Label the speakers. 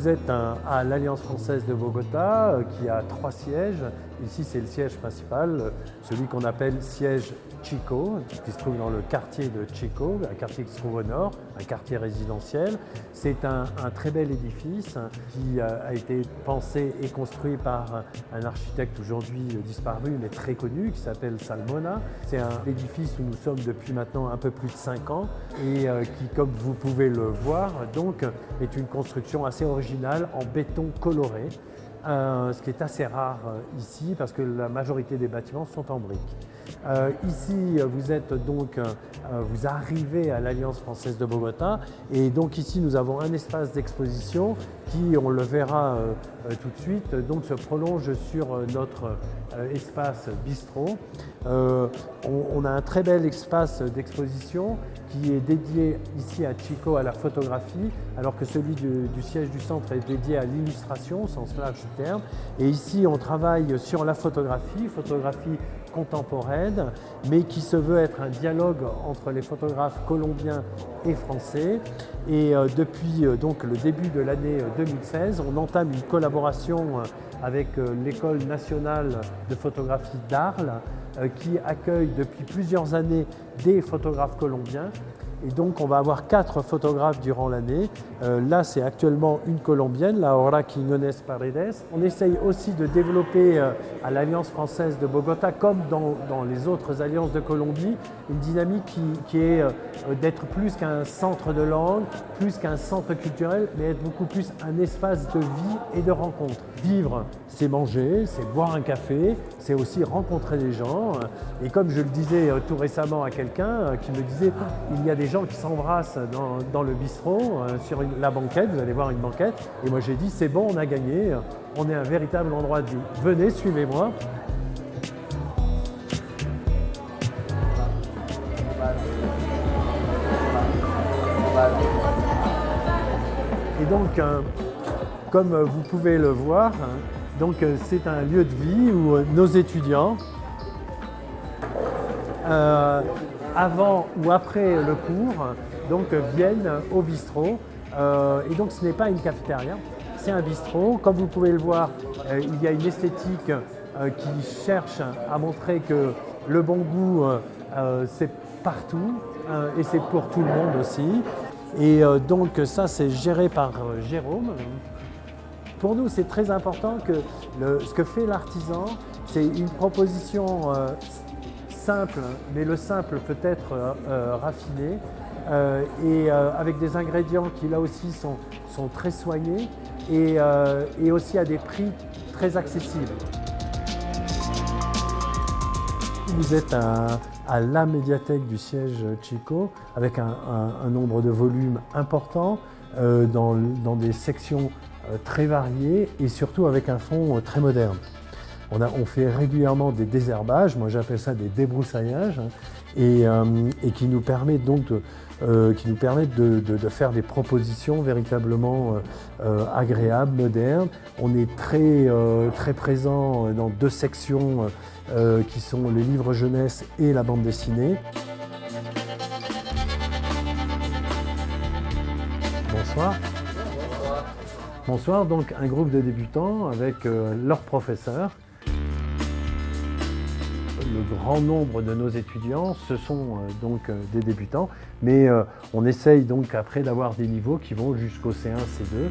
Speaker 1: vous êtes à l'Alliance française de Bogota qui a 3 sièges. Ici, c'est le siège principal, celui qu'on appelle siège Chico, qui se trouve dans le quartier de Chico, un quartier qui se trouve au nord, un quartier résidentiel. C'est un très bel édifice qui a été pensé et construit par un architecte aujourd'hui disparu mais très connu qui s'appelle Salmona. C'est un édifice où nous sommes depuis maintenant un peu plus de 5 ans et qui, comme vous pouvez le voir, donc, est une construction assez originale en béton coloré. Ce qui est assez rare ici parce que la majorité des bâtiments sont en briques. Ici, vous êtes donc, vous arrivez à l'Alliance française de Bogota et donc ici nous avons un espace d'exposition qui, on le verra tout de suite, donc se prolonge sur notre espace bistrot. On a un très bel espace d'exposition qui est dédié ici à Chico, à la photographie, alors que celui du siège du centre est dédié à l'illustration, au sens large du terme. Et ici, on travaille sur la photographie contemporaine, mais qui se veut être un dialogue entre les photographes colombiens et français. Et depuis donc le début de l'année 2016, on entame une collaboration avec l'École nationale de photographie d'Arles, qui accueille depuis plusieurs années des photographes colombiens. Et donc on va avoir 4 photographes durant l'année. Là c'est actuellement une colombienne, Laura Quiñones Paredes. On essaye aussi de développer à l'Alliance française de Bogota, comme dans les autres alliances de Colombie, une dynamique qui est d'être plus qu'un centre de langue, plus qu'un centre culturel, mais être beaucoup plus un espace de vie et de rencontre. Vivre, c'est manger, c'est boire un café, c'est aussi rencontrer des gens. Et comme je le disais tout récemment à quelqu'un qui me disait il y a des gens qui s'embrassent dans le bistrot, sur la banquette, vous allez voir une banquette. Et moi j'ai dit c'est bon, on a gagné, on est un véritable endroit de vie. Venez, suivez-moi. Et donc, comme vous pouvez le voir, donc c'est un lieu de vie où nos étudiants, avant ou après le cours, donc, viennent au bistrot. Et donc ce n'est pas une cafétéria, c'est un bistrot. Comme vous pouvez le voir, il y a une esthétique qui cherche à montrer que le bon goût, c'est partout et c'est pour tout le monde aussi. Et donc ça, c'est géré par Jérôme. Pour nous, c'est très important que ce que fait l'artisan, c'est une proposition simple, mais le simple peut être raffiné, et avec des ingrédients qui là aussi sont très soignés et aussi à des prix très accessibles. Vous êtes à la médiathèque du siège Chico avec un nombre de volumes important dans des sections très variées et surtout avec un fond très moderne. On fait régulièrement des désherbages, moi j'appelle ça des débrousaillages, et qui nous permettent donc de faire des propositions véritablement agréables, modernes. On est très présent dans 2 sections qui sont les livres jeunesse et la bande dessinée. Bonsoir. Bonsoir, donc un groupe de débutants avec leurs professeurs. Le grand nombre de nos étudiants, ce sont donc des débutants, mais on essaye donc après d'avoir des niveaux qui vont jusqu'au C1, C2.